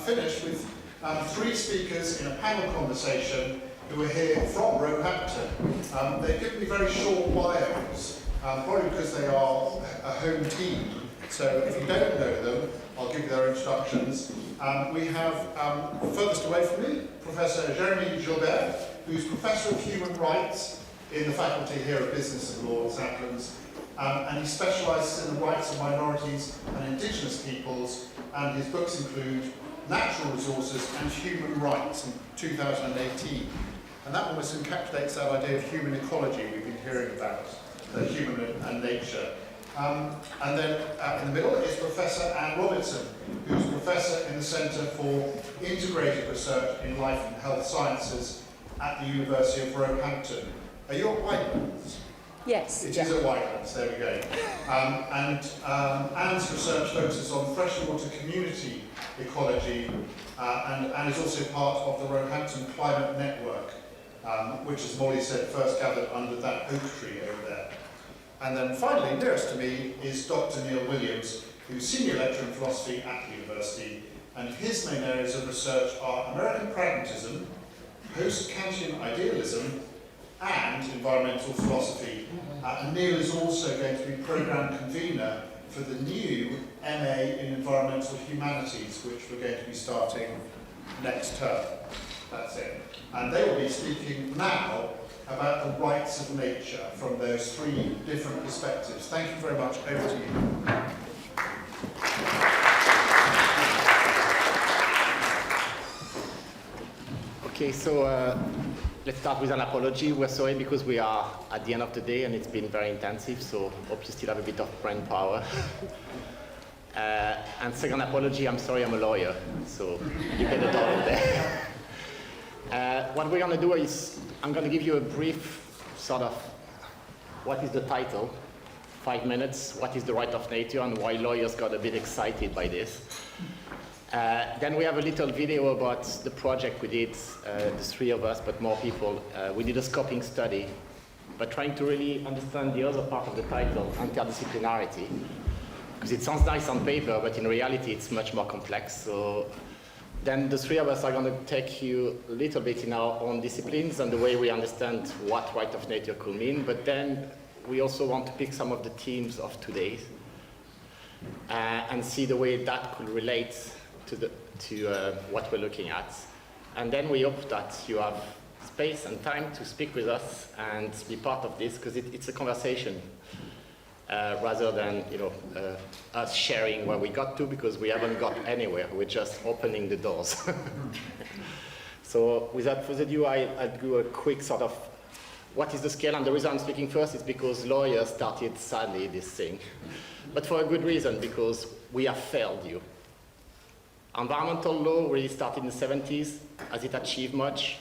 finish with three speakers in a panel conversation who are here from Roehampton. They've given me very short bios, probably because they are a home team. So if you don't know them, I'll give you their introductions. We have, furthest away from me, Professor Jérémie Gilbert, who's Professor of Human Rights in the faculty here of Business and Law at St Albans. And he specialises in the rights of minorities and Indigenous peoples, and his books include Natural Resources and Human Rights in 2018. And that almost encapsulates that idea of human ecology we've been hearing about, human and nature. And then in the middle is Professor Anne Robertson, who's Professor in the Centre for Integrated Research in Life and Health Sciences at the University of Roehampton. Are you at Whitelands? Yes. It is at Whitelands, there we go. Anne's research focuses on freshwater community ecology and is also part of the Roehampton Climate Network, which, as Molly said, first gathered under that oak tree over there. And then finally, nearest to me, is Dr. Neil Williams, who's Senior Lecturer in Philosophy at the University, and his main areas of research are American pragmatism, post-Kantian idealism, and environmental philosophy. And Neil is also going to be Programme Convener for the new MA in Environmental Humanities, which we're going to be starting next term. That's it. And they will be speaking now about the rights of nature from those three different perspectives. Thank you very much. Over to you. Okay, so let's start with an apology. We're sorry because we are at the end of the day and it's been very intensive, so hope you still have a bit of brain power. And second apology, I'm sorry I'm a lawyer, so you get it all there. What we're going to do is, I'm going to give you a brief sort of, what is the title, 5 minutes, what is the right of nature and why lawyers got a bit excited by this. Then we have a little video about the project we did, the three of us, but more people. We did a scoping study, but trying to really understand the other part of the title, interdisciplinarity. Because it sounds nice on paper, but in reality it's much more complex. So then the three of us are going to take you a little bit in our own disciplines and the way we understand what right of nature could mean, but then we also want to pick some of the themes of today and see the way that could relate to what we're looking at. And then we hope that you have space and time to speak with us and be part of this, because it's a conversation rather than us sharing where we got to, because we haven't got anywhere. We're just opening the doors. So without further ado, I'll do a quick sort of what is the scale, and the reason I'm speaking first is because lawyers started sadly this thing, but for a good reason, because we have failed you. Environmental law really started in the 70s. Has it achieved much?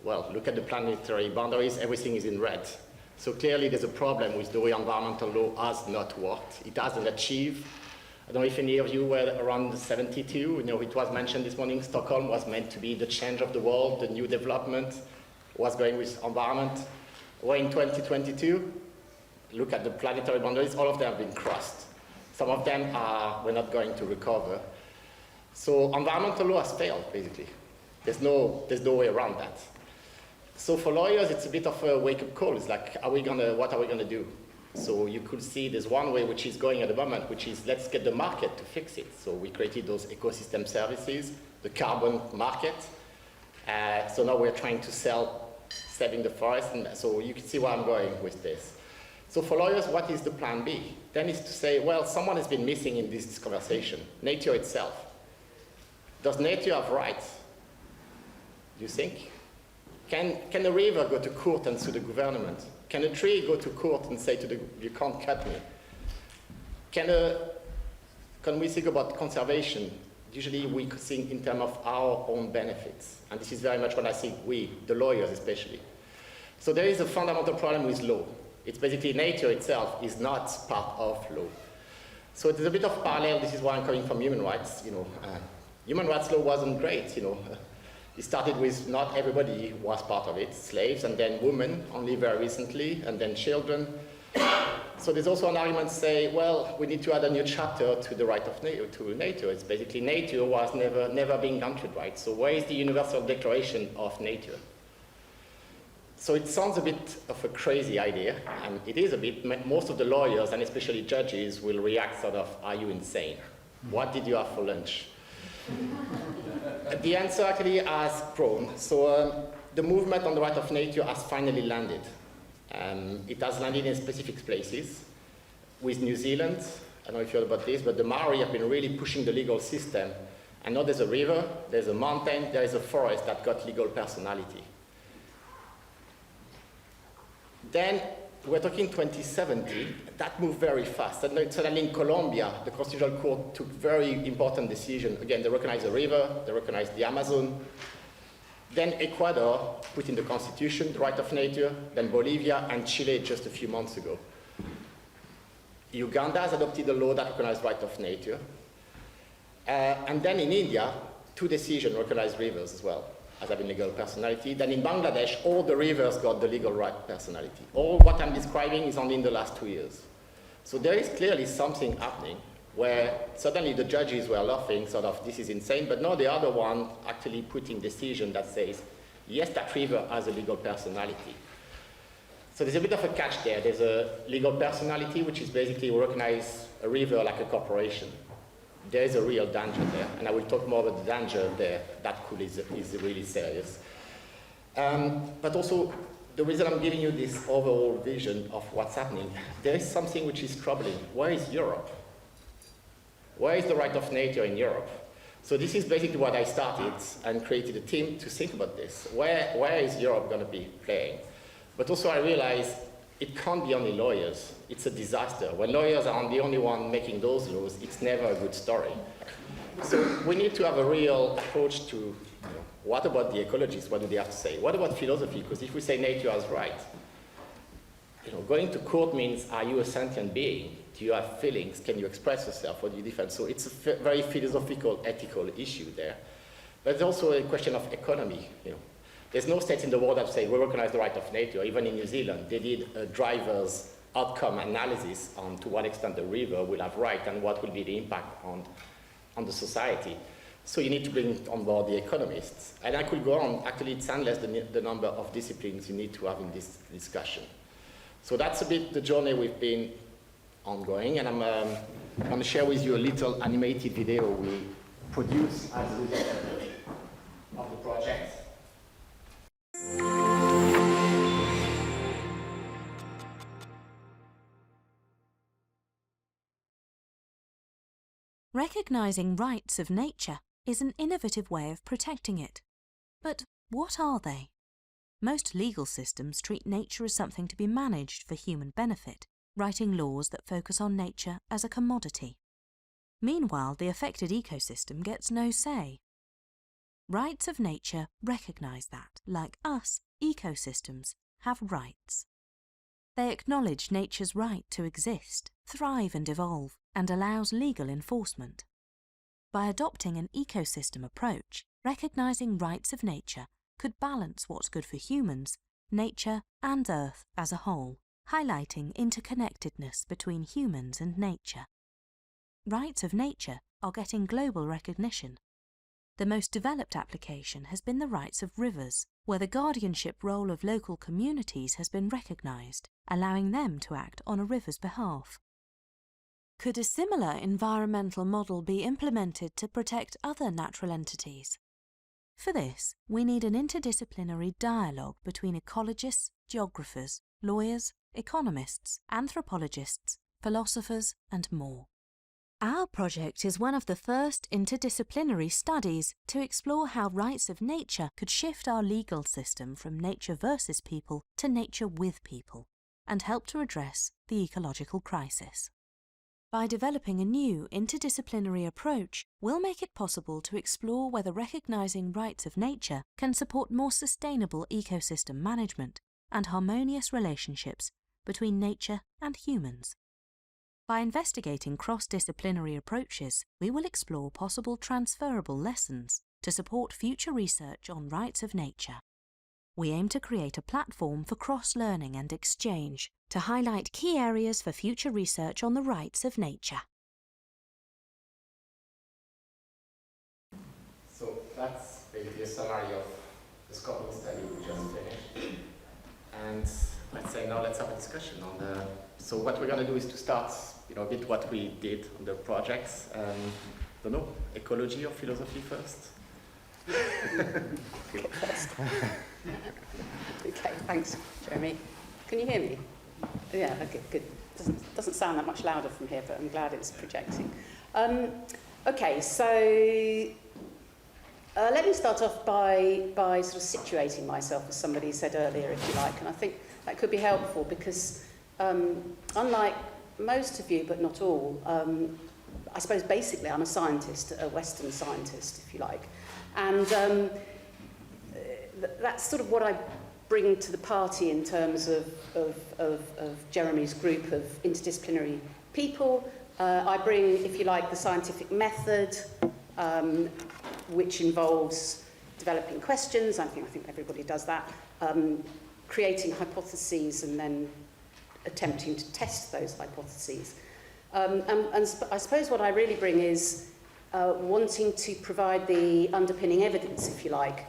Well, look at the planetary boundaries, everything is in red. So clearly there's a problem with the way environmental law has not worked. It hasn't achieved. I don't know if any of you were around 72, it was mentioned this morning, Stockholm was meant to be the change of the world, the new development was going with environment. We're in 2022, look at the planetary boundaries, all of them have been crossed. Some of them we're not going to recover. So environmental law has failed, basically. There's no way around that. So for lawyers, it's a bit of a wake-up call. It's like, what are we gonna do? So you could see there's one way which is going at the moment, which is let's get the market to fix it. So we created those ecosystem services, the carbon market. So now we're trying to saving the forest, and so you can see where I'm going with this. So for lawyers, what is the plan B? Then is to say, well, someone has been missing in this conversation, nature itself. Does nature have rights? Do you think? Can a river go to court and sue the government? Can a tree go to court and say to you can't cut me? Can we think about conservation? Usually we think in terms of our own benefits. And this is very much what I think we, the lawyers especially. So there is a fundamental problem with law. It's basically nature itself is not part of law. So there's a bit of parallel. This is why I'm coming from human rights. Human rights law wasn't great. It started with not everybody was part of it, slaves, and then women only very recently, and then children. So there's also an argument to say, well, we need to add a new chapter to the right of nature. It's basically nature was never being granted, right? So where is the Universal Declaration of Nature? So it sounds a bit of a crazy idea, and it is a bit. Most of the lawyers, and especially judges, will react sort of, are you insane? What did you have for lunch? The answer actually has grown. So the movement on the right of nature has finally landed. It has landed in specific places. With New Zealand, I don't know if you heard about this, but the Maori have been really pushing the legal system. And now there's a river, there's a mountain, there is a forest that got legal personality. Then we're talking 2070, that moved very fast. Suddenly in Colombia, the Constitutional Court took very important decision. Again, they recognized the river, they recognized the Amazon. Then Ecuador put in the Constitution the right of nature, then Bolivia and Chile just a few months ago. Uganda has adopted a law that recognizes right of nature. And then in India, 2 decisions recognized rivers as well as having legal personality. Then in Bangladesh, all the rivers got the legal right personality. All what I'm describing is only in the last 2 years. So there is clearly something happening where suddenly the judges were laughing, sort of, this is insane, but now the other one actually putting decision that says, yes, that river has a legal personality. So there's a bit of a catch there. There's a legal personality, which is basically we recognize a river like a corporation. There is a real danger there, and I will talk more about the danger there. That is really serious. But also, the reason I'm giving you this overall vision of what's happening, there is something which is troubling. Where is Europe? Where is the right of nature in Europe? So this is basically what I started and created a team to think about this. Where is Europe going to be playing? But also I realized it can't be only lawyers. It's a disaster. When lawyers are the only one making those laws, it's never a good story. So we need to have a real approach to, what about the ecologists? What do they have to say? What about philosophy? Because if we say nature is right, going to court means, are you a sentient being? Do you have feelings? Can you express yourself? What do you defend? So it's a very philosophical, ethical issue there. But there's also a question of economy. There's no states in the world that say we recognize the right of nature. Even in New Zealand, they did a driver's outcome analysis on to what extent the river will have right and what will be the impact on the society. So you need to bring on board the economists. And I could go on. Actually, it's endless the number of disciplines you need to have in this discussion. So that's a bit the journey we've been ongoing. And I'm going to share with you a little animated video we produced as a result of the project. Recognizing rights of nature is an innovative way of protecting it. But what are they? Most legal systems treat nature as something to be managed for human benefit, writing laws that focus on nature as a commodity. Meanwhile, the affected ecosystem gets no say. Rights of nature recognize that, like us, ecosystems have rights. They acknowledge nature's right to exist, thrive and evolve, and allows legal enforcement. By adopting an ecosystem approach, recognizing rights of nature could balance what's good for humans, nature and Earth as a whole, highlighting interconnectedness between humans and nature. Rights of nature are getting global recognition. The most developed application has been the rights of rivers, where the guardianship role of local communities has been recognized, allowing them to act on a river's behalf. Could a similar environmental model be implemented to protect other natural entities? For this, we need an interdisciplinary dialogue between ecologists, geographers, lawyers, economists, anthropologists, philosophers, and more. Our project is one of the first interdisciplinary studies to explore how rights of nature could shift our legal system from nature versus people to nature with people, and help to address the ecological crisis. By developing a new interdisciplinary approach, we'll make it possible to explore whether recognizing rights of nature can support more sustainable ecosystem management and harmonious relationships between nature and humans. By investigating cross-disciplinary approaches, we will explore possible transferable lessons to support future research on rights of nature. We aim to create a platform for cross-learning and exchange, to highlight key areas for future research on the rights of nature. So that's basically a summary of the scope of the study we just finished. And let's say now let's have a discussion on the... So what we're going to do is to start, a bit what we did on the projects. Don't know, ecology or philosophy first? Okay, thanks, Jeremy. Can you hear me? Yeah, okay, good. Doesn't sound that much louder from here, but I'm glad it's projecting. Okay, so let me start off by sort of situating myself, as somebody said earlier, if you like, and I think that could be helpful because unlike most of you, but not all, I suppose basically I'm a scientist, a Western scientist, if you like, and that's sort of what I bring to the party in terms of Jeremy's group of interdisciplinary people. I bring, if you like, the scientific method, which involves developing questions. I think everybody does that, creating hypotheses and then attempting to test those hypotheses. And I suppose what I really bring is wanting to provide the underpinning evidence, if you like,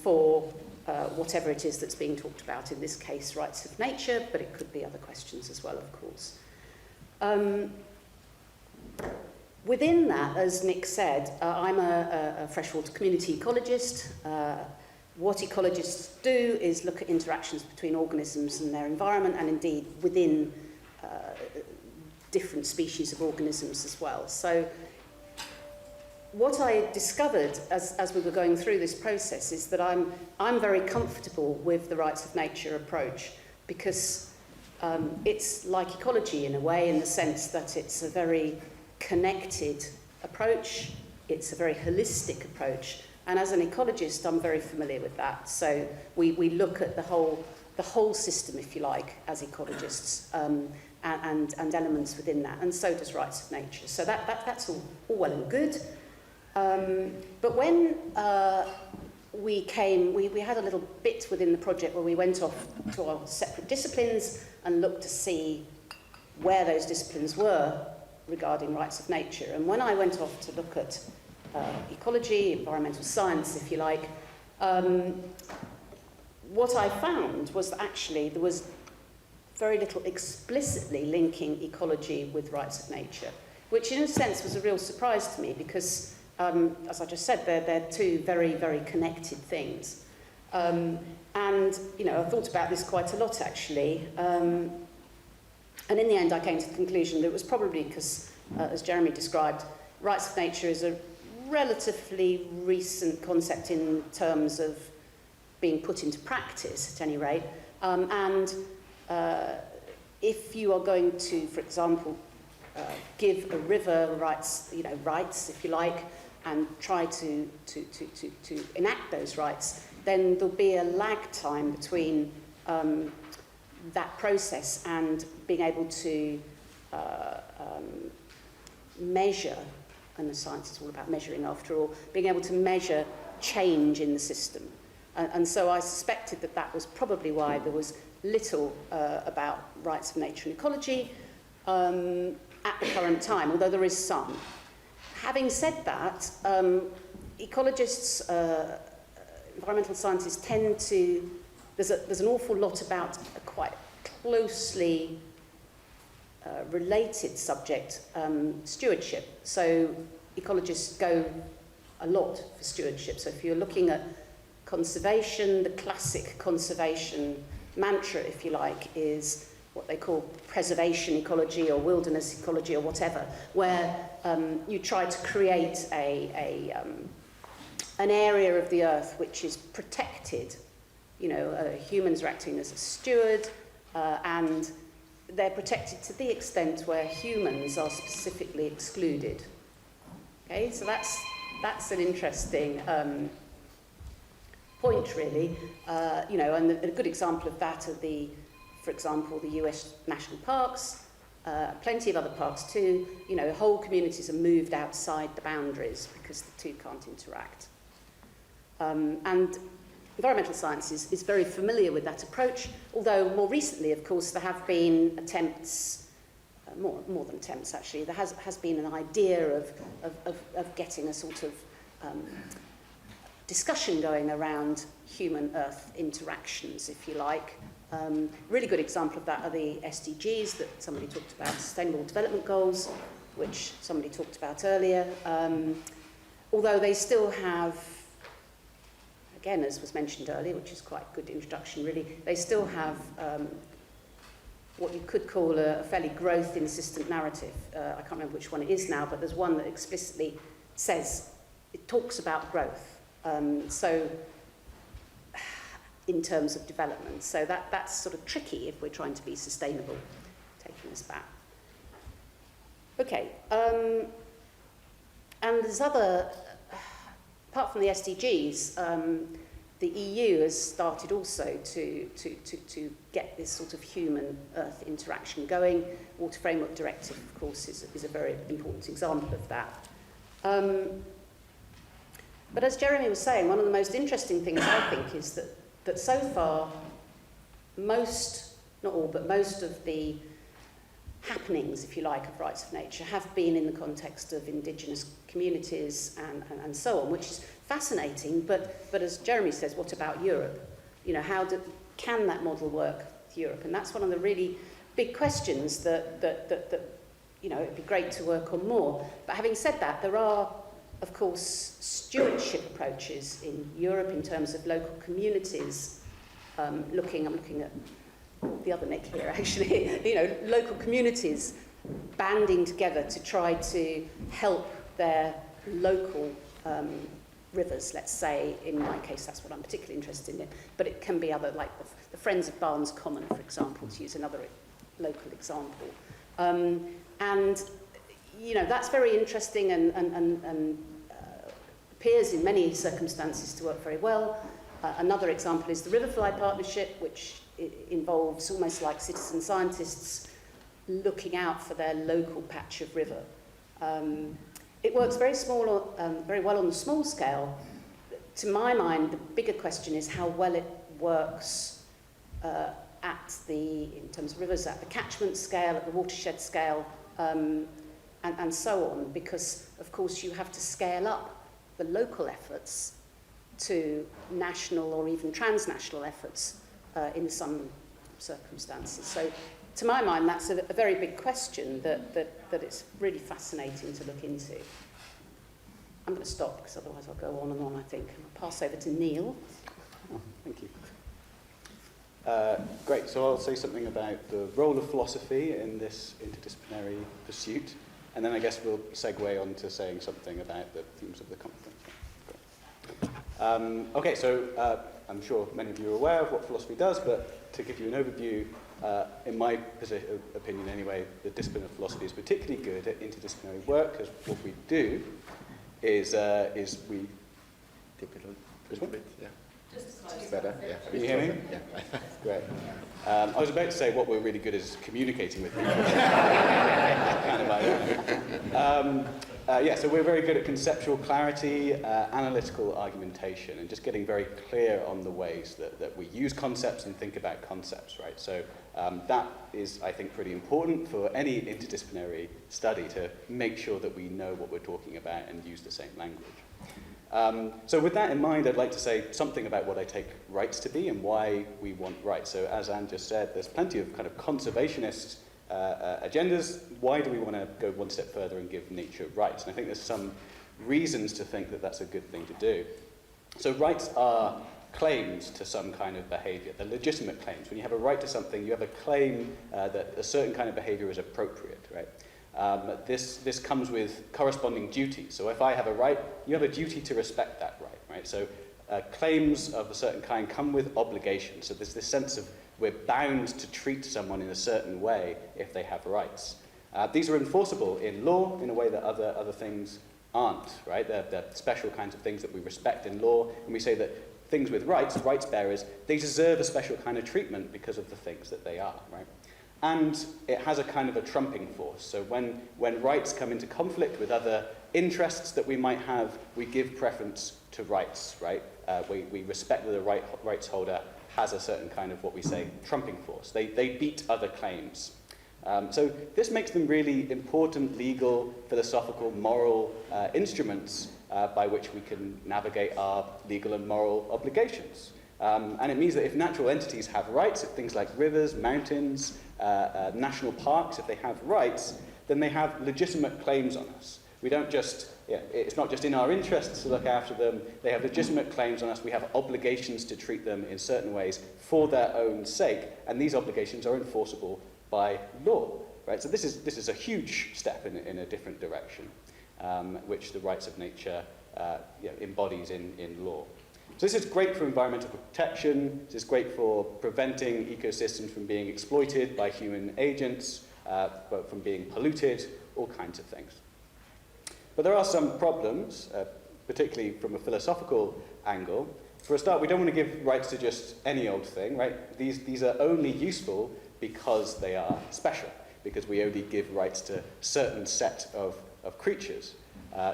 for whatever it is that's being talked about, in this case, rights of nature, but it could be other questions as well, of course. Within that, as Nick said, I'm a freshwater community ecologist. What ecologists do is look at interactions between organisms and their environment, and indeed within different species of organisms as well. So what I discovered as we were going through this process is that I'm very comfortable with the rights of nature approach because it's like ecology in a way, in the sense that it's a very connected approach, it's a very holistic approach, and as an ecologist I'm very familiar with that. So we look at the whole system, if you like, as ecologists, and elements within that, and so does rights of nature. So that's all well and good. But when we had a little bit within the project where we went off to our separate disciplines and looked to see where those disciplines were regarding rights of nature. And when I went off to look at ecology, environmental science, if you like, what I found was that actually there was very little explicitly linking ecology with rights of nature, which in a sense was a real surprise to me because, as I just said, they're two very, very connected things. And, I thought about this quite a lot, actually. And in the end, I came to the conclusion that it was probably because, as Jeremy described, rights of nature is a relatively recent concept in terms of being put into practice, at any rate. If you are going to, for example, give a river rights, if you like, and try to enact those rights, then there'll be a lag time between that process and being able to measure, and the science is all about measuring after all, being able to measure change in the system. And so I suspected that was probably why there was little about rights of nature and ecology at the current time, although there is some. Having said that, ecologists, environmental scientists tend to, there's an awful lot about a quite closely related subject, stewardship. So ecologists go a lot for stewardship. So if you're looking at conservation, the classic conservation mantra, if you like, is what they call preservation ecology or wilderness ecology or whatever, where you try to create an area of the earth which is protected. Humans are acting as a steward, and they're protected to the extent where humans are specifically excluded. Okay, so that's an interesting point, really. And a good example of that are for example, the US national parks, plenty of other parks too. Whole communities are moved outside the boundaries because the two can't interact. And environmental sciences is very familiar with that approach, although more recently, of course, there have been attempts, more than attempts actually, there has been an idea of getting a sort of discussion going around human-earth interactions, if you like. Really good example of that are the SDGs that somebody talked about, Sustainable Development Goals, which somebody talked about earlier. Although they still have, again, as was mentioned earlier, which is quite a good introduction really, they still have what you could call a fairly growth-insistent narrative. I can't remember which one it is now, but there's one that explicitly says, it talks about growth. So in terms of development. So that's sort of tricky if we're trying to be sustainable, taking us back. Okay, and there's other, apart from the SDGs, the EU has started also to get this sort of human-earth interaction going. Water Framework Directive, of course, is a very important example of that. But as Jeremy was saying, one of the most interesting things I think is that so far, most, not all, but most of the happenings, if you like, of rights of nature have been in the context of Indigenous communities and so on, which is fascinating, but as Jeremy says, what about Europe? You know, can that model work with Europe? And that's one of the really big questions that you know, it'd be great to work on more. But having said that, there are, of course, stewardship approaches in Europe in terms of local communities. I'm looking at the other Nick here, actually. You know, local communities banding together to try to help their local rivers, let's say. In my case, that's what I'm particularly interested in. But it can be other, like the Friends of Barnes Common, for example, to use another local example. And you know, that's very interesting and appears in many circumstances to work very well. Another example is the Riverfly Partnership, which involves almost like citizen scientists looking out for their local patch of river. It works very well on the small scale. To my mind, the bigger question is how well it works in terms of rivers, at the catchment scale, at the watershed scale, and so on, because, of course, you have to scale up the local efforts to national or even transnational efforts in some circumstances. So, to my mind, that's a very big question that it's really fascinating to look into. I'm going to stop, because otherwise I'll go on and on, I think. I'll pass over to Neil. Oh, thank you. Great, so I'll say something about the role of philosophy in this interdisciplinary pursuit, and then I guess we'll segue on to saying something about the themes of the conference. Okay, so I'm sure many of you are aware of what philosophy does, but to give you an overview, in my opinion anyway, the discipline of philosophy is particularly good at interdisciplinary work, because what we do is we... Tip it a little bit, yeah. Just better, yeah. Can you hear me? Yeah. Great. I was about to say what we're really good at is communicating with people. Kind of like that. Yeah, so we're very good at conceptual clarity, analytical argumentation, and just getting very clear on the ways that we use concepts and think about concepts, right? So that is, I think, pretty important for any interdisciplinary study, to make sure that we know what we're talking about and use the same language. So with that in mind, I'd like to say something about what I take rights to be and why we want rights. So as Anne just said, there's plenty of kind of conservationist agendas. Why do we want to go one step further and give nature rights? And I think there's some reasons to think that that's a good thing to do. So rights are claims to some kind of behavior. They're legitimate claims. When you have a right to something, you have a claim that a certain kind of behavior is appropriate, right? This comes with corresponding duties. So if I have a right, you have a duty to respect that right? So claims of a certain kind come with obligations. So there's this sense of we're bound to treat someone in a certain way if they have rights. These are enforceable in law in a way that other things aren't, right? They're special kinds of things that we respect in law, and we say that things with rights bearers, they deserve a special kind of treatment because of the things that they are, right? And it has a kind of a trumping force. So when rights come into conflict with other interests that we might have, we give preference to rights, right? we respect that the rights holder has a certain kind of what we say trumping force. They beat other claims. So this makes them really important legal, philosophical, moral instruments by which we can navigate our legal and moral obligations. And it means that if natural entities have rights, if things like rivers, mountains, national parks, if they have rights, then they have legitimate claims on us. We don't just, it's not just in our interests to look after them, they have legitimate claims on us, we have obligations to treat them in certain ways for their own sake, and these obligations are enforceable by law, right? So this is a huge step in a different direction, which the rights of nature embodies in law. So this is great for environmental protection, this is great for preventing ecosystems from being exploited by human agents, but from being polluted, all kinds of things. But there are some problems, particularly from a philosophical angle. For a start, we don't want to give rights to just any old thing, right? These are only useful because they are special, because we only give rights to a certain set of creatures.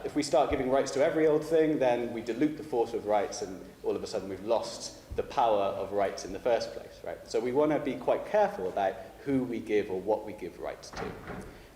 If we start giving rights to every old thing, then we dilute the force of rights, and all of a sudden we've lost the power of rights in the first place, right? So we want to be quite careful about who we give or what we give rights to.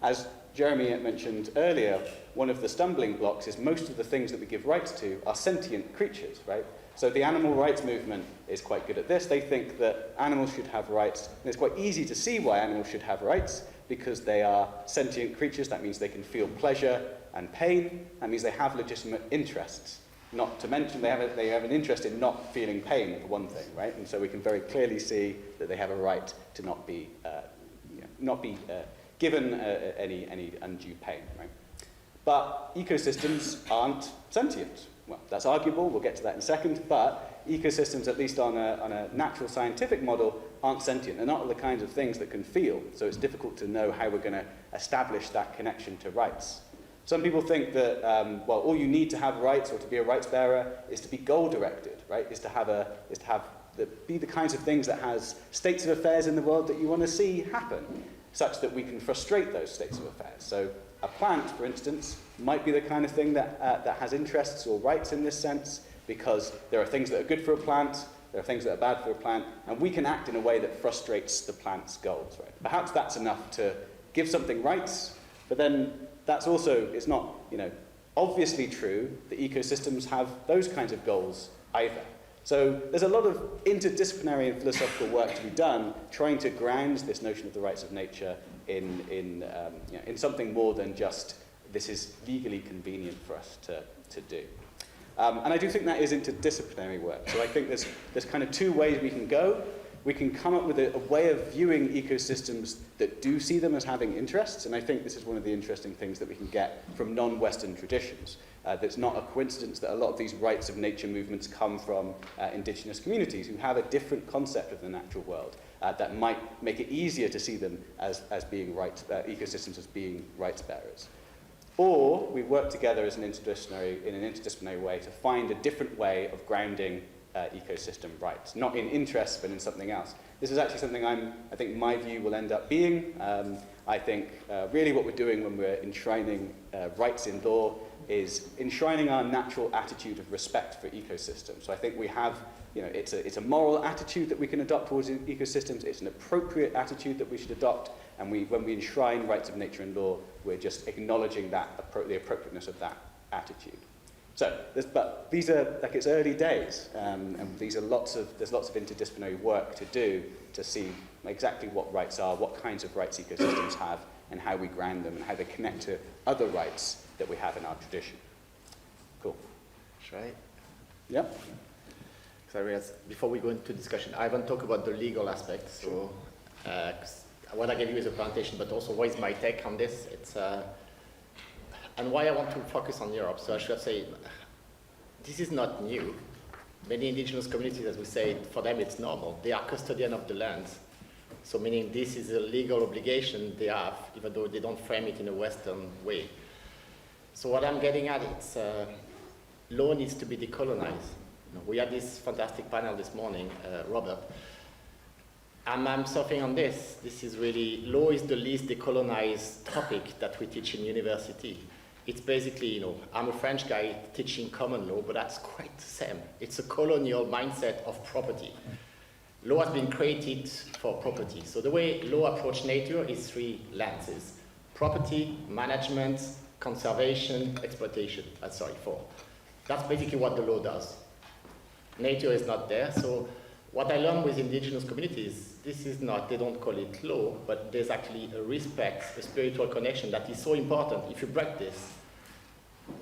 As Jeremy mentioned earlier, one of the stumbling blocks is most of the things that we give rights to are sentient creatures, right? So the animal rights movement is quite good at this. They think that animals should have rights, and it's quite easy to see why animals should have rights, because they are sentient creatures. That means they can feel pleasure and pain. That means they have legitimate interests. Not to mention they have an interest in not feeling pain, for one thing, right? And so we can very clearly see that they have a right to not be given any undue pain, right? But ecosystems aren't sentient. Well, that's arguable, we'll get to that in a second, but ecosystems, at least on a natural scientific model, aren't sentient. They're not the kinds of things that can feel, so it's difficult to know how we're going to establish that connection to rights. Some people think that, well, all you need to have rights or to be a rights bearer is to be goal-directed, right? Be the kinds of things that has states of affairs in the world that you want to see happen, such that we can frustrate those states of affairs. So a plant, for instance, might be the kind of thing that has interests or rights in this sense, because there are things that are good for a plant, there are things that are bad for a plant, and we can act in a way that frustrates the plant's goals, right? Perhaps that's enough to give something rights, but then that's also, it's not, obviously true that ecosystems have those kinds of goals either. So there's a lot of interdisciplinary and philosophical work to be done trying to ground this notion of the rights of nature in something more than just this is legally convenient for us to do. And I do think that is interdisciplinary work. So I think there's kind of two ways we can go. We can come up with a way of viewing ecosystems that do see them as having interests, and I think this is one of the interesting things that we can get from non-Western traditions. That's not a coincidence that a lot of these rights of nature movements come from indigenous communities who have a different concept of the natural world that might make it easier to see them as being ecosystems as being rights bearers. Or we work together in an interdisciplinary way to find a different way of grounding ecosystem rights, not in interests but in something else. This is actually something I think my view will end up being. I think really what we're doing when we're enshrining rights in law is enshrining our natural attitude of respect for ecosystems. So I think we have, it's a moral attitude that we can adopt towards ecosystems, it's an appropriate attitude that we should adopt, and when we enshrine rights of nature in law, we're just acknowledging that, the appropriateness of that attitude. So, but these are, like, it's early days, and there's lots of interdisciplinary work to do to see exactly what rights are, what kinds of rights ecosystems have, and how we ground them, and how they connect to other rights that we have in our tradition. Cool. Should I? Yep. So I realize before we go into discussion, I haven't talked about the legal aspects. So, what I gave you is a presentation, but also what is my take on this? And why I want to focus on Europe. So I should say, this is not new. Many indigenous communities, as we say, for them it's normal. They are custodian of the land. So meaning this is a legal obligation they have, even though they don't frame it in a Western way. So what I'm getting at is law needs to be decolonized. We had this fantastic panel this morning, Robert. I'm surfing on this. This is really, law is the least decolonized topic that we teach in university. It's basically, you know, I'm a French guy teaching common law, but that's quite the same. It's a colonial mindset of property. Law has been created for property. So the way law approaches nature is three lenses: property, management, conservation, exploitation. Four. That's basically what the law does. Nature is not there. So what I learned with indigenous communities, this is not, they don't call it law, but there's actually a respect, a spiritual connection that is so important. If you break this,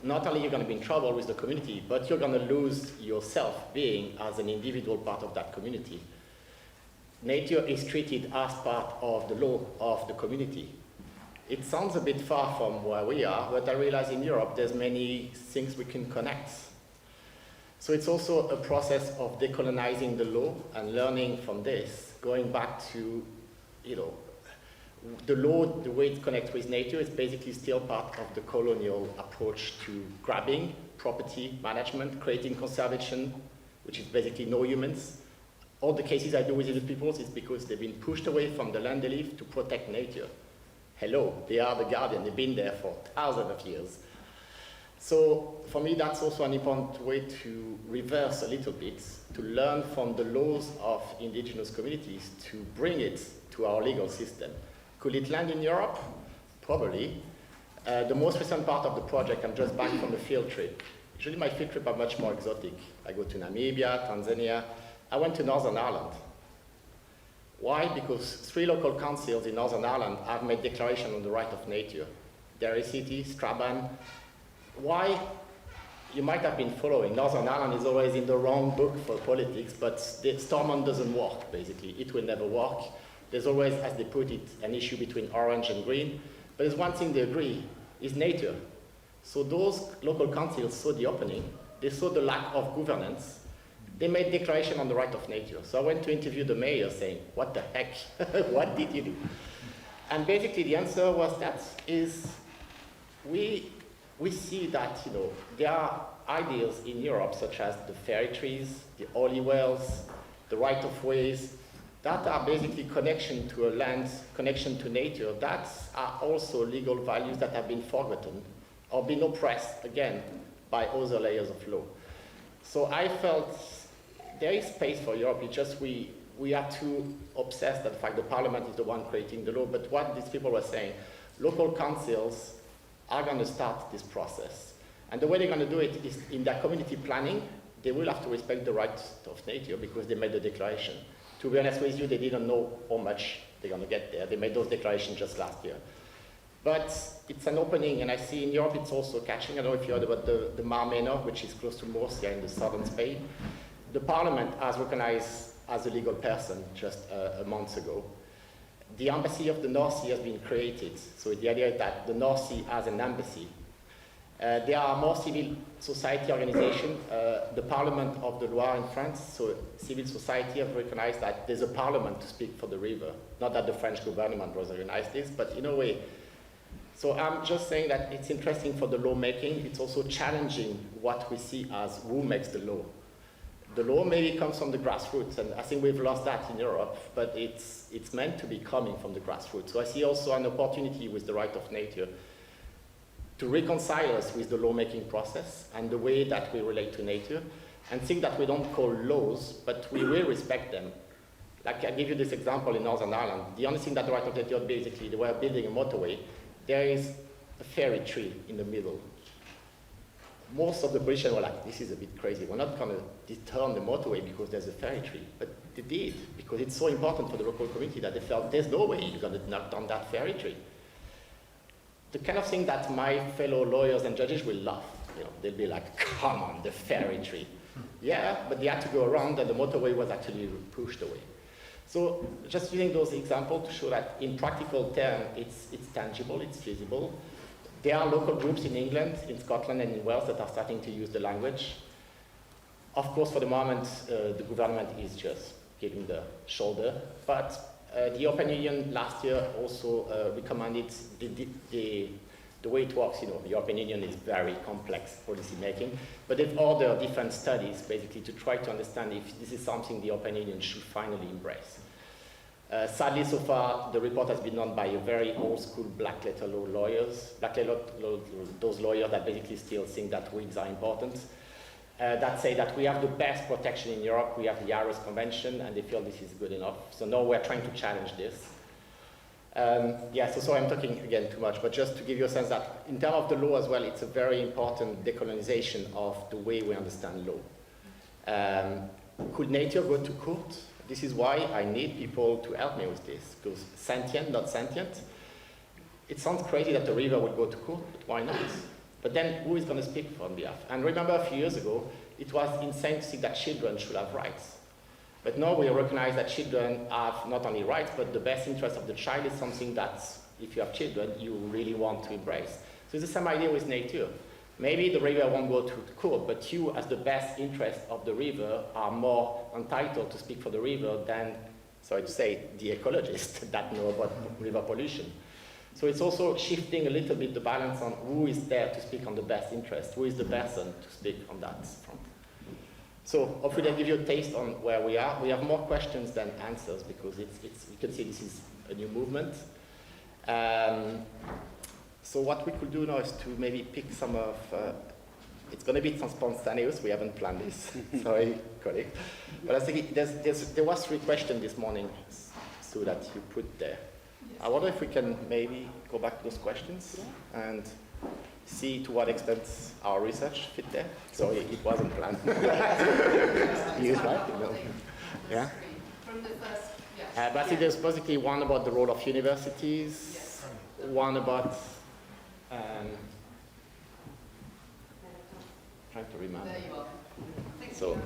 not only you're going to be in trouble with the community, but you're going to lose yourself being as an individual part of that community. Nature is treated as part of the law of the community. It sounds a bit far from where we are, but I realize in Europe there's many things we can connect. So it's also a process of decolonizing the law and learning from this, going back to, you know, the law, the way it connects with nature is basically still part of the colonial approach to grabbing, property management, creating conservation, which is basically no humans. All the cases I do with indigenous peoples is because they've been pushed away from the land they live to protect nature. Hello, they are the guardian, they've been there for thousands of years. So for me, that's also an important way to reverse a little bit, to learn from the laws of indigenous communities, to bring it to our legal system. Could it land in Europe? Probably. The most recent part of the project, I'm just back from the field trip. Usually my field trips are much more exotic. I go to Namibia, Tanzania. I went to Northern Ireland. Why? Because 3 local councils in Northern Ireland have made declaration on the right of nature. Derry City, Strabane. Why? You might have been following. Northern Ireland is always in the wrong book for politics, but the Stormont doesn't work, basically. It will never work. There's always, as they put it, an issue between orange and green. But there's one thing they agree, is nature. So those local councils saw the opening. They saw the lack of governance. They made declaration on the right of nature. So I went to interview the mayor saying, what the heck? What did you do? And basically the answer was that is we see that, you know, there are ideas in Europe such as the fairy trees, the holy wells, the right of ways, that are basically connection to a land, connection to nature. That are also legal values that have been forgotten or been oppressed, again, by other layers of law. So I felt there is space for Europe. It's just we are too obsessed that the fact the parliament is the one creating the law. But what these people were saying, local councils are going to start this process. And the way they're going to do it is in their community planning, they will have to respect the rights of nature because they made the declaration. To be honest with you, they didn't know how much they're going to get there. They made those declarations just last year. But it's an opening, and I see in Europe it's also catching. I don't know if you heard about the Mar Menor, which is close to Murcia in the southern Spain. The parliament has recognized as a legal person just a month ago. The embassy of the North Sea has been created. So the idea is that the North Sea has an embassy. There are more civil society organizations. The Parliament of the Loire in France, so civil society have recognized that there's a parliament to speak for the river. Not that the French government was recognized this, but in a way. So I'm just saying that it's interesting for the lawmaking. It's also challenging what we see as who makes the law. The law maybe comes from the grassroots, and I think we've lost that in Europe, but it's meant to be coming from the grassroots. So I see also an opportunity with the right of nature to reconcile us with the lawmaking process and the way that we relate to nature, and think that we don't call laws, but we will respect them. Like I give you this example in Northern Ireland. The only thing that the right of nature, basically, they were building a motorway. There is a fairy tree in the middle. Most of the British were like, this is a bit crazy. We're not going to turn the motorway because there's a fairy tree. But they did, because it's so important for the local community that they felt there's no way you're going to knock down that fairy tree. The kind of thing that my fellow lawyers and judges will laugh. You know, they'll be like, come on, the fairy tree. Yeah, but they had to go around and the motorway was actually pushed away. So just using those examples to show that in practical terms, it's tangible, it's feasible. There are local groups in England, in Scotland and in Wales that are starting to use the language. Of course, for the moment, the government is just giving the shoulder, but the European Union last year also recommended the way it works. You know, the European Union is very complex policy making, but they've ordered different studies basically to try to understand if this is something the European Union should finally embrace. Sadly, so far, the report has been done by a very old-school black-letter law lawyers, those lawyers that basically still think that weeds are important, that say that we have the best protection in Europe, we have the Aarhus Convention, and they feel this is good enough. So now we're trying to challenge this. Yeah, so sorry I'm talking again too much, but just to give you a sense that in terms of the law as well, it's a very important decolonization of the way we understand law. Could nature go to court? This is why I need people to help me with this, because sentient, not sentient. It sounds crazy that the river would go to court, but why not? But then who is going to speak on behalf? And remember a few years ago, it was insane to think that children should have rights. But now we recognize that children have not only rights, but the best interest of the child is something that, if you have children, you really want to embrace. So it's the same idea with nature. Maybe the river won't go to court, but you, as the best interest of the river, are more entitled to speak for the river than, sorry to say, the ecologists that know about river pollution. So it's also shifting a little bit the balance on who is there to speak on the best interest, who is the person to speak on that front. So hopefully that gives you a taste on where we are. We have more questions than answers because you can see this is a new movement. So what we could do now is to maybe pick some of, it's going to be some spontaneous, we haven't planned this, sorry colleague. But I think there was 3 questions this morning, so that you put there. I wonder if we can maybe go back to those questions and see to what extent our research fit there. Sorry, it wasn't planned. Yes, right? No. Yeah? From the first, yeah. But I think there's basically one about the role of universities, one about, trying to remember. There you are. So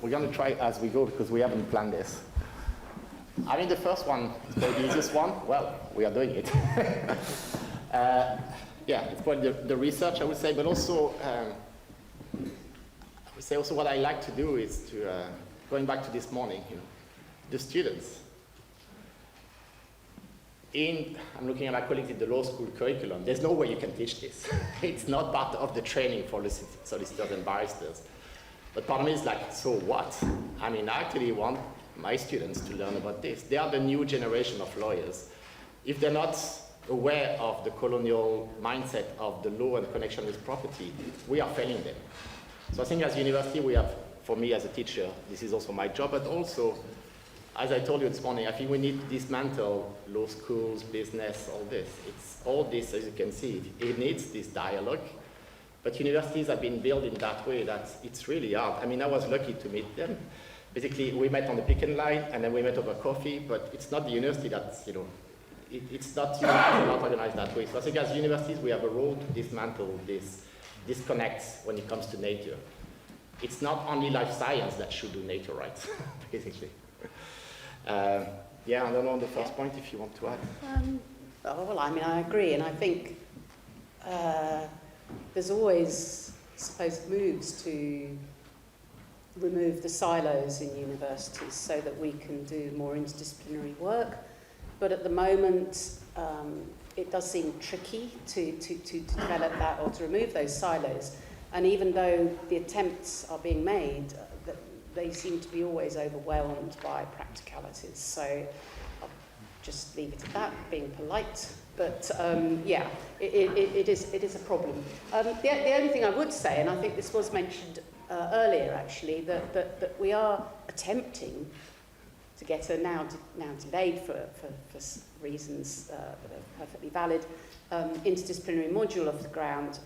we're going to try as we go because we haven't planned this. I mean, the first one is probably the easiest one. Well, we are doing it. Yeah, it's probably the research, I would say, but also, I would say also what I like to do is to, going back to this morning, the students. I'm looking at my colleagues in the law school curriculum. There's no way you can teach this. It's not part of the training for solicitors and barristers. But part of me is like, so what? I mean, I actually want my students to learn about this. They are the new generation of lawyers. If they're not aware of the colonial mindset of the law and connection with property, we are failing them. So I think as a university, we have, for me as a teacher, this is also my job, but also, as I told you this morning, I think we need to dismantle law schools, business, all this. It's all this, as you can see, it needs this dialogue. But universities have been built in that way that it's really hard. I mean, I was lucky to meet them. Basically, we met on the picket line, and then we met over coffee, but it's not the university that's, it's not organized that way. So I think as universities, we have a role to dismantle this disconnects when it comes to nature. It's not only life science that should do nature rights, basically. Yeah, I don't know on the first point if you want to add. Well, I mean, I agree, and I think there's always, I suppose, moves to remove the silos in universities so that we can do more interdisciplinary work. But at the moment, it does seem tricky to develop that or to remove those silos. And even though the attempts are being made, they seem to be always overwhelmed by practicalities. So I'll just leave it at that, being polite. But yeah, it is a problem. The only thing I would say, and I think this was mentioned earlier actually, that we are attempting to get a now delayed for reasons that are perfectly valid, interdisciplinary module off the ground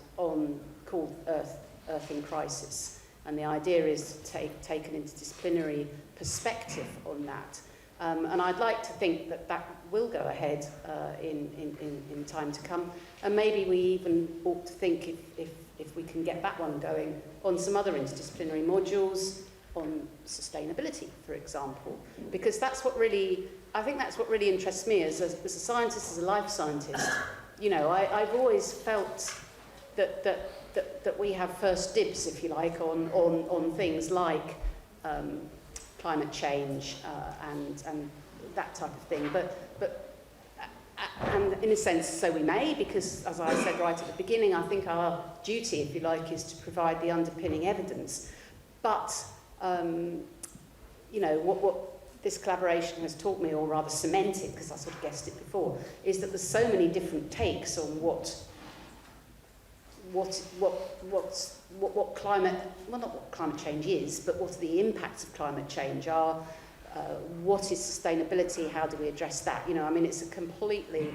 called Earth in Crisis. And the idea is to take an interdisciplinary perspective on that. And I'd like to think that will go ahead in time to come. And maybe we even ought to think if we can get that one going on some other interdisciplinary modules on sustainability, for example. Because that's what really, I think that's what really interests me as a scientist, as a life scientist. I've always felt that we have first dibs, if you like, on things like climate change and that type of thing. And in a sense, so we may, because as I said right at the beginning, I think our duty, if you like, is to provide the underpinning evidence. But this collaboration has taught me, or rather cemented, because I sort of guessed it before, is that there's so many different takes on what climate, well, not what climate change is, but what the impacts of climate change are. What is sustainability? How do we address that? You know, I mean, it's a completely,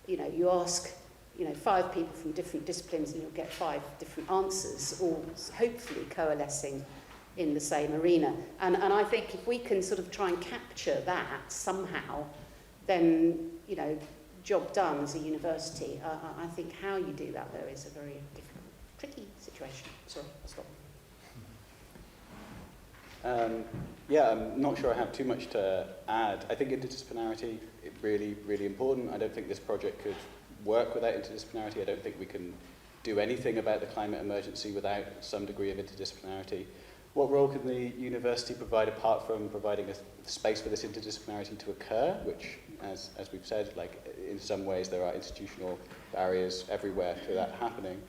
you know, you ask, you know, 5 people from different disciplines and you'll get 5 different answers, all hopefully coalescing in the same arena. And I think if we can sort of try and capture that somehow, then, you know, job done as a university. I think how you do that, though, is a very difficult, tricky situation. Sorry, I'll stop. Yeah, I'm not sure I have too much to add. I think interdisciplinarity is really, really important. I don't think this project could work without interdisciplinarity. I don't think we can do anything about the climate emergency without some degree of interdisciplinarity. What role can the university provide apart from providing a space for this interdisciplinarity to occur, which, as we've said, like in some ways there are institutional barriers everywhere for that happening.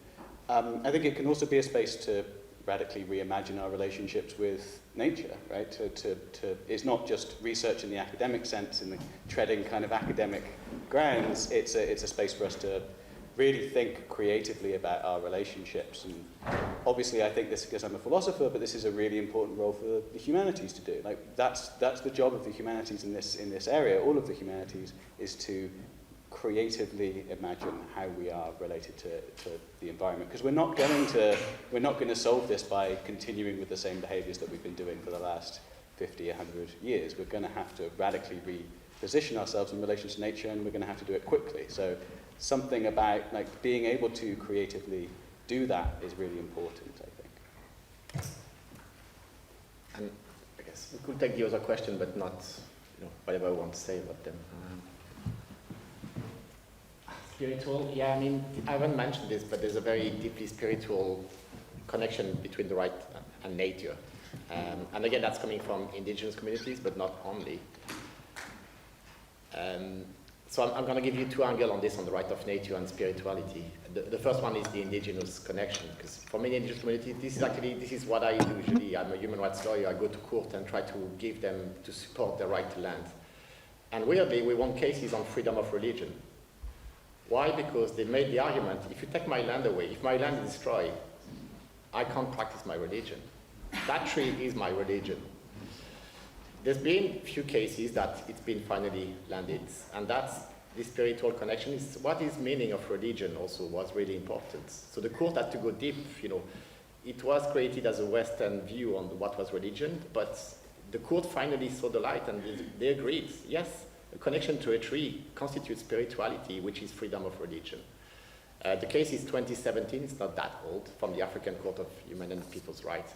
I think it can also be a space to radically reimagine our relationships with nature, right? It's not just research in the academic sense, in the treading kind of academic grounds. It's a space for us to really think creatively about our relationships. And obviously, I think this because I'm a philosopher, but this is a really important role for the humanities to do. Like that's the job of the humanities in this area. All of the humanities is to creatively imagine how we are related to the environment, because we're not going to solve this by continuing with the same behaviors that we've been doing for the last 50, 100 years. We're going to have to radically reposition ourselves in relation to nature, and we're going to have to do it quickly. So something about like being able to creatively do that is really important, I think. And I guess we could take the other question, but not, you know, whatever I want to say about them. Spiritual, yeah, I mean, I haven't mentioned this, but there's a very deeply spiritual connection between the right and nature. And again, that's coming from indigenous communities, but not only. So I'm going to give you 2 angles on this, on the right of nature and spirituality. The first one is the indigenous connection, because for many indigenous communities, this is what I do usually. I'm a human rights lawyer. I go to court and try to give them, to support their right to land. And weirdly, we won cases on freedom of religion. Why? Because they made the argument, if you take my land away, if my land is destroyed, I can't practice my religion. That tree is my religion. There's been a few cases that it's been finally landed, and that's the spiritual connection. Is what is meaning of religion also was really important. So the court had to go deep, you know. It was created as a Western view on what was religion, but the court finally saw the light and they agreed, yes, a connection to a tree constitutes spirituality, which is freedom of religion. The case is 2017, it's not that old, from the African Court of Human and People's Rights.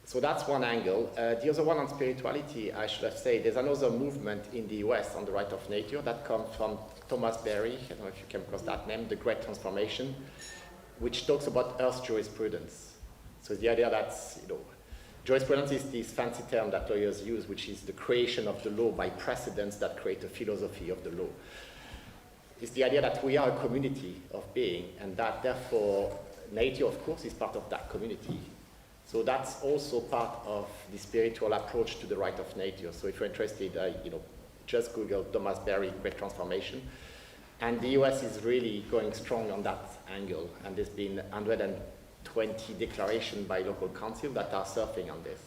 So that's one angle. The other one on spirituality, I should have said, there's another movement in the US on the right of nature that comes from Thomas Berry, I don't know if you came across that name, The Great Transformation, which talks about Earth jurisprudence. So the idea that, you know, jurisprudence is this fancy term that lawyers use, which is the creation of the law by precedents that create a philosophy of the law. It's the idea that we are a community of being, and that therefore nature, of course, is part of that community. So that's also part of the spiritual approach to the right of nature. So if you're interested, you know, just Google Thomas Berry, Great Transformation. And the US is really going strong on that angle, and there's been 120 declarations by local council that are surfing on this.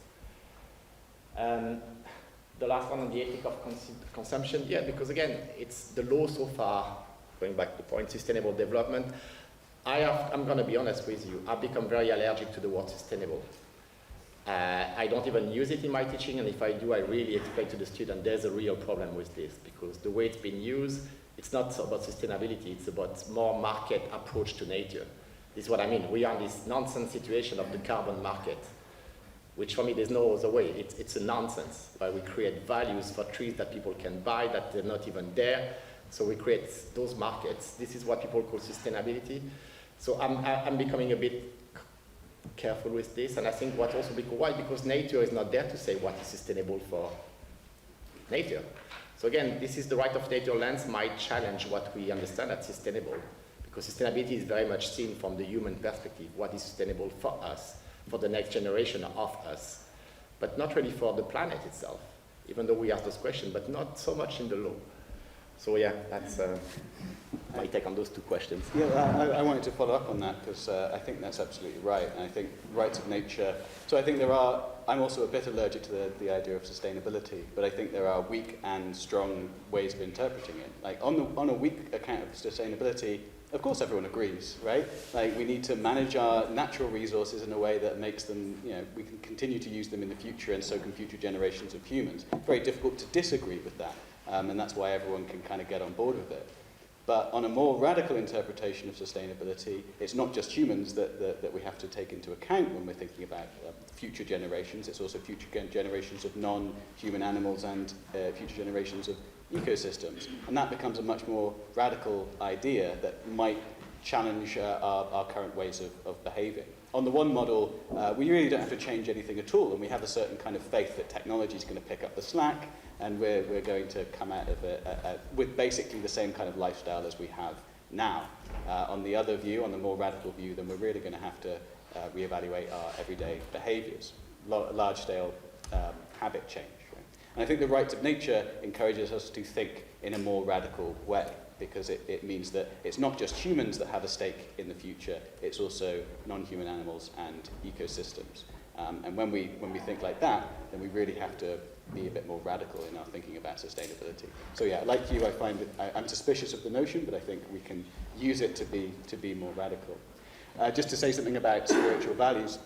The last one on the ethic of consumption, yeah, because again, it's the law so far, going back to the point, sustainable development. I'm going to be honest with you, I've become very allergic to the word sustainable. I don't even use it in my teaching, and if I do, I really explain to the student there's a real problem with this, because the way it's been used, it's not about sustainability, it's about more market approach to nature. This is what I mean. We are in this nonsense situation of the carbon market, which for me there's no other way. It's a nonsense, where we create values for trees that people can buy that they're not even there. So we create those markets. This is what people call sustainability. So I'm becoming a bit careful with this, and I think what also because why? Because nature is not there to say what is sustainable for nature. So again, this is the right of nature lens might challenge what we understand as sustainable, because sustainability is very much seen from the human perspective, what is sustainable for us, for the next generation of us, but not really for the planet itself. even though we ask those questions, but not so much in the law. So yeah, that's my take on those two questions. Yeah, I wanted to follow up on that because I think that's absolutely right. And I think rights of nature, so I think I'm also a bit allergic to the idea of sustainability, but I think there are weak and strong ways of interpreting it. Like on a weak account of sustainability, of course everyone agrees, right? Like we need to manage our natural resources in a way that makes them, we can continue to use them in the future, and so can future generations of humans. Very difficult to disagree with that. And that's why everyone can kind of get on board with it. But on a more radical interpretation of sustainability, it's not just humans that we have to take into account when we're thinking about future generations. It's also future generations of non-human animals and future generations of ecosystems. And that becomes a much more radical idea that might challenge our current ways of behaving. On the one model, we really don't have to change anything at all, and we have a certain kind of faith that technology is going to pick up the slack, and we're going to come out of it with basically the same kind of lifestyle as we have now. On the other view, on the more radical view, then we're really going to have to reevaluate our everyday behaviours, large-scale habit change. Right? And I think the rights of nature encourages us to think in a more radical way, because it means that it's not just humans that have a stake in the future, it's also non-human animals and ecosystems. And when we think like that, then we really have to be a bit more radical in our thinking about sustainability. So yeah, like you, I find I'm suspicious of the notion, but I think we can use it to be more radical. Just to say something about spiritual values,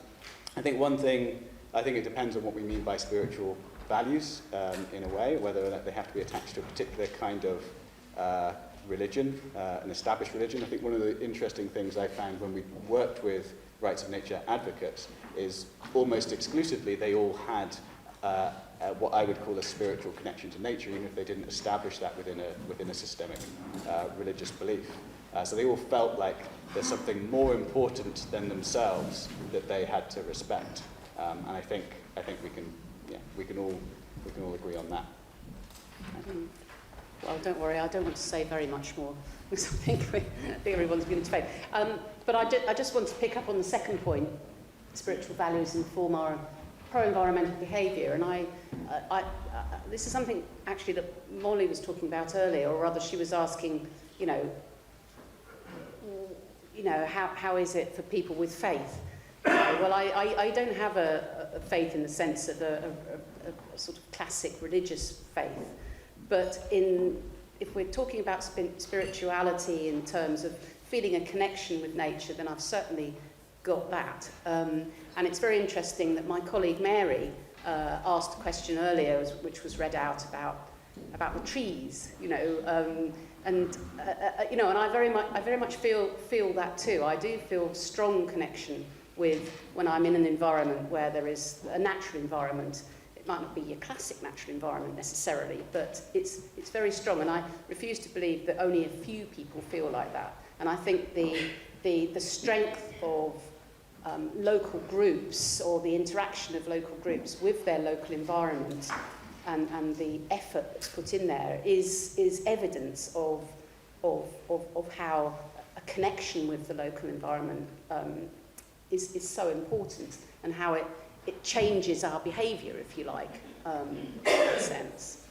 I think one thing, I think it depends on what we mean by spiritual values in a way, whether they have to be attached to a particular kind of religion, an established religion. I think one of the interesting things I found when we worked with rights of nature advocates is almost exclusively they all had what I would call a spiritual connection to nature, even if they didn't establish that within a systemic religious belief. So they all felt like there's something more important than themselves that they had to respect. And I think we can all agree on that. Well, don't worry, I don't want to say very much more, because I think everyone's going to fail. But I just want to pick up on the second point. Spiritual values inform our pro-environmental behaviour, and this is something actually that Molly was talking about earlier, or rather she was asking, how is it for people with faith? Well, I don't have a faith in the sense of a sort of classic religious faith. But if we're talking about spirituality in terms of feeling a connection with nature, then I've certainly got that. And it's very interesting that my colleague Mary asked a question earlier, which was read out about the trees, and I very much feel that too. I do feel strong connection with when I'm in an environment where there is a natural environment. It might not be your classic natural environment necessarily, but it's very strong, and I refuse to believe that only a few people feel like that. And I think the strength of local groups, or the interaction of local groups with their local environment, and the effort that's put in there is evidence of how a connection with the local environment is so important, and how it changes our behaviour, if you like, in that sense.